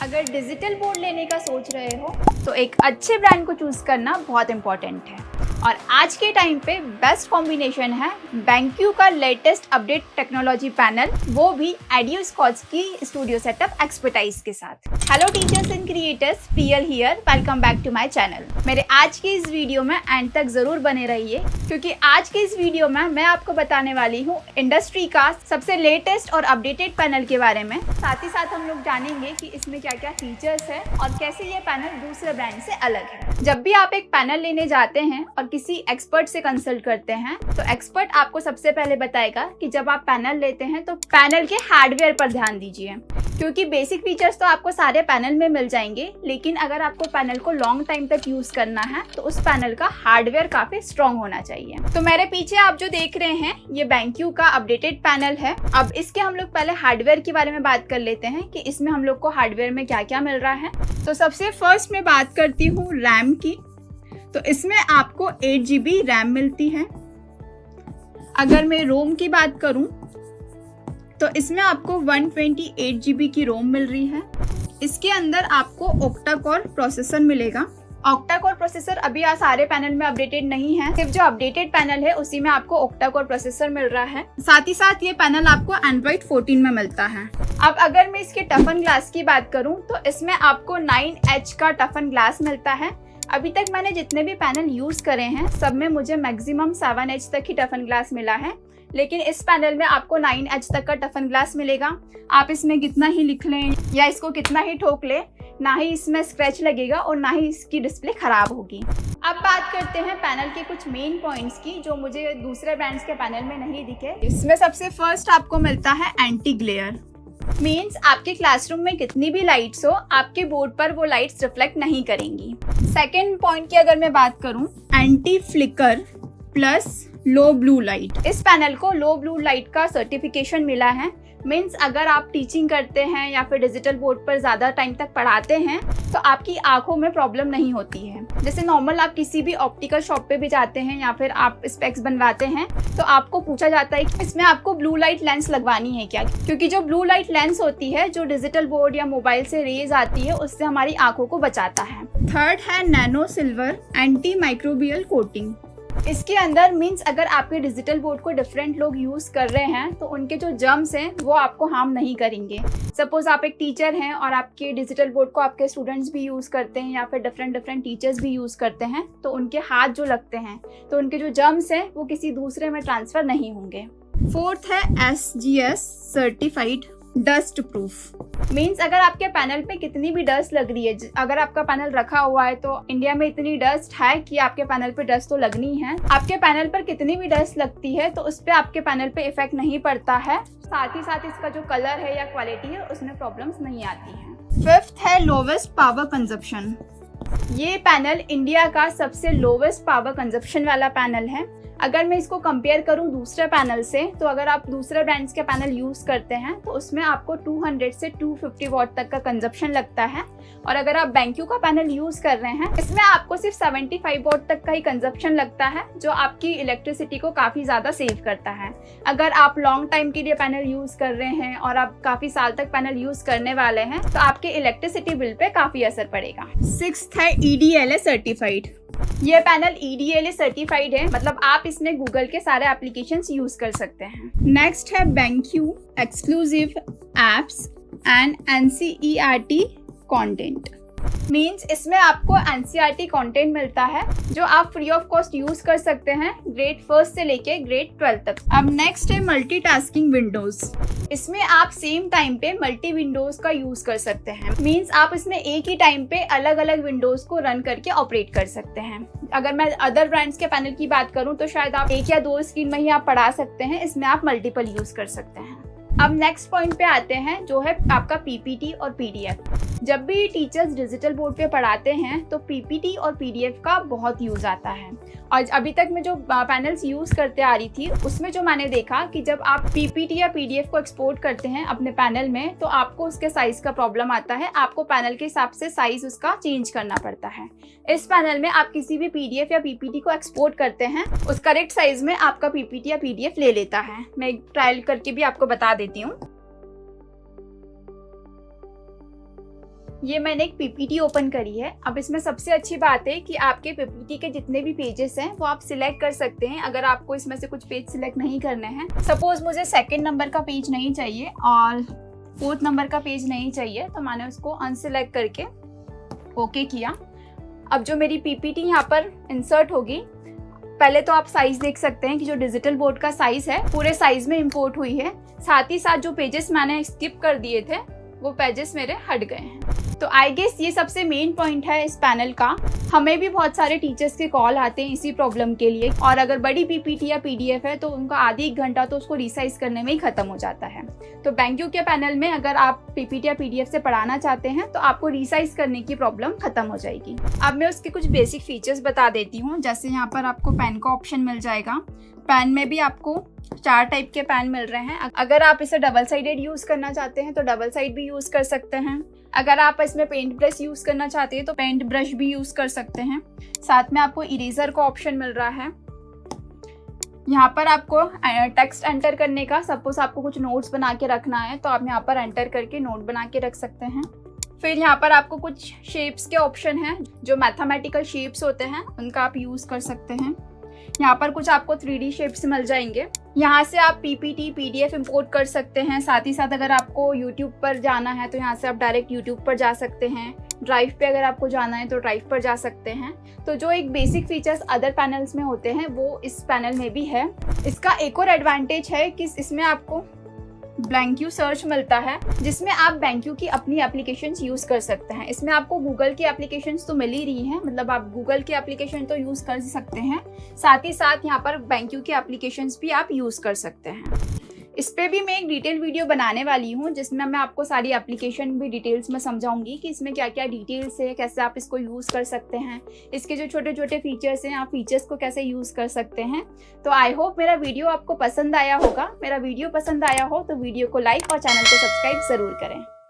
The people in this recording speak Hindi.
अगर डिजिटल बोर्ड लेने का सोच रहे हो तो एक अच्छे ब्रांड को चूज करना बहुत इंपॉर्टेंट है और आज के टाइम पे बेस्ट कॉम्बिनेशन है BenQ का लेटेस्ट अपडेट टेक्नोलॉजी पैनल, वो भी एडियोस्कॉच की स्टूडियो सेटअप एक्सपर्टाइज के साथ। Hello teachers and creators, Priyal here, welcome back to my channel. मेरे आज की इस वीडियो में एंड तक जरूर बने रहिए क्योंकि आज की इस वीडियो में मैं आपको बताने वाली हूँ इंडस्ट्री का सबसे लेटेस्ट और अपडेटेड पैनल के बारे में। साथ ही साथ हम लोग जानेंगे कि इसमें क्या क्या फीचर्स है और कैसे ये पैनल दूसरे ब्रांड से अलग है। जब भी आप एक पैनल लेने जाते हैं और किसी एक्सपर्ट से कंसल्ट करते हैं तो एक्सपर्ट आपको सबसे पहले बताएगा कि जब आप पैनल लेते हैं तो पैनल के हार्डवेयर पर ध्यान दीजिए, क्योंकि बेसिक फीचर्स तो आपको सारे पैनल में मिल जाएंगे, लेकिन अगर आपको पैनल को लॉन्ग टाइम तक यूज करना है तो उस पैनल का हार्डवेयर काफी स्ट्रॉन्ग होना चाहिए। तो मेरे पीछे आप जो देख रहे हैं ये BenQ का अपडेटेड पैनल है। अब इसके हम लोग पहले हार्डवेयर के बारे में बात कर लेते हैं कि इसमें हम लोग को हार्डवेयर में क्या क्या मिल रहा है। तो सबसे फर्स्ट मैं बात करती हूँ रैम की। तो इसमें आपको 8 GB रैम मिलती है। अगर मैं रोम की बात करूं तो इसमें आपको 128 GB की रोम मिल रही है। इसके अंदर आपको ऑक्टा कोर प्रोसेसर मिलेगा। ऑक्टा कोर प्रोसेसर अभी सारे पैनल में अपडेटेड नहीं है, सिर्फ जो अपडेटेड पैनल है उसी में आपको ऑक्टा कोर प्रोसेसर मिल रहा है। साथ ही साथ ये पैनल आपको Android 14 में मिलता है। अब अगर मैं इसके टफन ग्लास की बात करूं तो इसमें आपको 9H का टफन ग्लास मिलता है। अभी तक मैंने जितने भी पैनल यूज करे हैं सब में मुझे मैक्सिमम 7H तक ही टफन ग्लास मिला है, लेकिन इस पैनल में आपको 9H तक का टफन ग्लास मिलेगा। आप इसमें कितना ही लिख लें या इसको कितना ही ठोक ले, ना ही इसमें स्क्रैच लगेगा और ना ही इसकी डिस्प्ले खराब होगी। अब बात करते हैं पैनल के कुछ मेन पॉइंट्स की जो मुझे दूसरे ब्रांड्स के पैनल में नहीं दिखे। इसमें सबसे फर्स्ट आपको मिलता है एंटी ग्लेयर। मीन्स आपके क्लासरूम में कितनी भी लाइट्स हो, आपके बोर्ड पर वो लाइट्स रिफ्लेक्ट नहीं करेंगी। सेकेंड पॉइंट की अगर मैं बात करूं, anti flicker plus low blue light. इस पैनल को लो ब्लू लाइट का सर्टिफिकेशन मिला है। मीन्स अगर आप टीचिंग करते हैं या फिर डिजिटल बोर्ड पर ज़्यादा टाइम तक पढ़ाते हैं तो आपकी आंखों में प्रॉब्लम नहीं होती है। जैसे नॉर्मल आप किसी भी ऑप्टिकल शॉप पे भी जाते हैं या फिर आप स्पेक्स बनवाते हैं तो आपको पूछा जाता है कि इसमें आपको ब्लू लाइट लेंस लगवानी है क्या, क्योंकि जो ब्लू लाइट लेंस होती है जो डिजिटल बोर्ड या मोबाइल से रेज आती है उससे हमारी आंखों को बचाता है। थर्ड है nano silver anti microbial coating. इसके अंदर मीन्स अगर आपके डिजिटल बोर्ड को डिफरेंट लोग यूज कर रहे हैं तो उनके जो जर्म्स हैं वो आपको हार्म नहीं करेंगे। सपोज आप एक टीचर हैं और आपके डिजिटल बोर्ड को आपके स्टूडेंट्स भी यूज करते हैं या फिर डिफरेंट टीचर्स भी यूज करते हैं तो उनके हाथ जो लगते हैं तो उनके जो जर्म्स हैं वो किसी दूसरे में ट्रांसफर नहीं होंगे। फोर्थ है SGS certified dust proof. Means अगर आपके पैनल पे कितनी भी डस्ट लग रही है, अगर आपका पैनल रखा हुआ है तो इंडिया में इतनी डस्ट है कि आपके पैनल पे डस्ट तो लगनी है। आपके पैनल पर कितनी भी डस्ट लगती है तो उस पर आपके पैनल पे इफेक्ट नहीं पड़ता है। साथ ही साथ इसका जो कलर है या क्वालिटी है उसमें प्रॉब्लम्स नहीं आती है। फिफ्थ है लोवेस्ट पावर कंजप्शन। ये पैनल इंडिया का सबसे लोवेस्ट पावर कंजप्शन वाला पैनल है। अगर मैं इसको कंपेयर करूं दूसरे पैनल से तो अगर आप दूसरे ब्रांड्स के पैनल यूज करते हैं तो उसमें आपको 200 से 250 वॉट तक का कंजप्शन लगता है, और अगर आप BenQ का पैनल यूज कर रहे हैं इसमें आपको सिर्फ 75 वॉट तक का ही कंजप्शन लगता है, जो आपकी इलेक्ट्रिसिटी को काफी ज्यादा सेव करता है। अगर आप लॉन्ग टाइम के लिए पैनल यूज कर रहे हैं और आप काफी साल तक पैनल यूज करने वाले हैं तो आपके इलेक्ट्रिसिटी बिल पे काफी असर पड़ेगा। सिक्स्थ है EDLA सर्टिफाइड। ये पैनल EDLA सर्टिफाइड है, मतलब आप इसमें गूगल के सारे एप्लीकेशंस यूज कर सकते हैं। नेक्स्ट है BenQ exclusive apps and NCERT content. Means इसमें आपको NCERT कंटेंट मिलता है जो आप फ्री ऑफ कॉस्ट यूज कर सकते हैं ग्रेड 1 से लेके ग्रेड 12 तक। अब नेक्स्ट है मल्टीटास्किंग विंडोज। इसमें आप सेम टाइम पे मल्टी विंडोज का यूज कर सकते हैं। मीन्स आप इसमें एक ही टाइम पे अलग अलग विंडोज को रन करके ऑपरेट कर सकते हैं। अगर मैं अदर ब्रांड्स के पैनल की बात करूं तो शायद आप एक या दो स्क्रीन में ही आप पढ़ा सकते हैं, इसमें आप मल्टीपल यूज कर सकते हैं। अब नेक्स्ट पॉइंट पे आते हैं जो है आपका PPT और PDF। जब भी टीचर्स डिजिटल बोर्ड पे पढ़ाते हैं तो PPT और PDF का बहुत यूज आता है, और अभी तक मैं जो पैनल्स यूज करते आ रही थी उसमें जो मैंने देखा कि जब आप PPT या PDF को एक्सपोर्ट करते हैं अपने पैनल में तो आपको उसके साइज का प्रॉब्लम आता है। आपको पैनल के हिसाब से साइज उसका चेंज करना पड़ता है। इस पैनल में आप किसी भी PDF या PPT को एक्सपोर्ट करते हैं उस करेक्ट साइज में आपका PPT या PDF ले लेता है। मैं एक ट्रायल करके भी आपको बता देती हूँ। ये मैंने एक पीपीटी ओपन करी है। अब इसमें सबसे अच्छी बात है कि आपके पीपीटी के जितने भी पेजेस हैं वो आप सिलेक्ट कर सकते हैं अगर आपको इसमें से कुछ पेज सिलेक्ट नहीं करने हैं। सपोज मुझे 2nd नंबर का पेज नहीं चाहिए और 4th नंबर का पेज नहीं चाहिए, तो मैंने उसको अनसिलेक्ट करके ओके किया। अब जो मेरी पीपीटी यहाँ पर इंसर्ट होगी, पहले तो आप साइज देख सकते हैं कि जो डिजिटल बोर्ड का साइज है पूरे साइज में इंपोर्ट हुई है। साथ ही साथ जो पेजेस मैंने स्किप कर दिए थे वो पेजेस मेरे हट गए हैं। तो आई गेस ये सबसे मेन पॉइंट है इस पैनल का। हमें भी बहुत सारे टीचर्स के कॉल आते हैं इसी प्रॉब्लम के लिए, और अगर बड़ी पीपीटी या पीडीएफ है तो उनका आधी 1 घंटा तो उसको रिसाइज करने में ही खत्म हो जाता है। तो बैंक्यू के पैनल में अगर आप पीपीटी या पीडीएफ से पढ़ाना चाहते हैं तो आपको रिसाइज करने की प्रॉब्लम खत्म हो जाएगी। अब मैं उसके कुछ बेसिक फीचर्स बता देती हूँ। जैसे यहाँ पर आपको पेन का ऑप्शन मिल जाएगा। पेन में भी आपको 4 टाइप के पेन मिल रहे हैं। अगर आप इसे डबल साइडेड यूज करना चाहते हैं तो डबल साइड भी यूज कर सकते हैं। अगर आप इसमें पेंट ब्रश यूज करना चाहते हैं तो पेंट ब्रश भी यूज कर सकते हैं। साथ में आपको इरेजर का ऑप्शन मिल रहा है। यहाँ पर आपको टेक्स्ट एंटर करने का, सपोज आपको कुछ नोट्स बना के रखना है तो आप यहाँ पर एंटर करके नोट बना के रख सकते हैं। फिर यहाँ पर आपको कुछ शेप्स के ऑप्शन हैं, जो मैथमेटिकल शेप्स होते हैं उनका आप यूज कर सकते हैं। यहाँ पर कुछ आपको 3D शेप्स मिल जाएंगे। यहाँ से आप पीपीटी पीडीएफ इंपोर्ट कर सकते हैं। साथ ही साथ अगर आपको यूट्यूब पर जाना है तो यहाँ से आप डायरेक्ट यूट्यूब पर जा सकते हैं। ड्राइव पे अगर आपको जाना है तो ड्राइव पर जा सकते हैं। तो जो एक बेसिक फीचर्स अदर पैनल्स में होते हैं वो इस पैनल में भी है। इसका एक और एडवांटेज है कि इसमें आपको बैंक्यू सर्च मिलता है, जिसमें आप बैंक्यू की अपनी एप्लीकेशंस यूज कर सकते हैं। इसमें आपको गूगल की एप्लीकेशंस तो मिल ही रही हैं, मतलब आप गूगल की एप्लीकेशन तो यूज कर सकते हैं। साथ ही साथ यहाँ पर बैंक्यू की एप्लीकेशंस भी आप यूज कर सकते हैं। इस पे भी मैं एक डिटेल वीडियो बनाने वाली हूँ जिसमें मैं आपको सारी एप्लीकेशन भी डिटेल्स में समझाऊंगी कि इसमें क्या क्या डिटेल्स है, कैसे आप इसको यूज़ कर सकते हैं, इसके जो छोटे छोटे फीचर्स हैं आप फीचर्स को कैसे यूज़ कर सकते हैं। तो आई होप मेरा वीडियो आपको पसंद आया होगा। मेरा वीडियो पसंद आया हो तो वीडियो को लाइक और चैनल को सब्सक्राइब ज़रूर करें।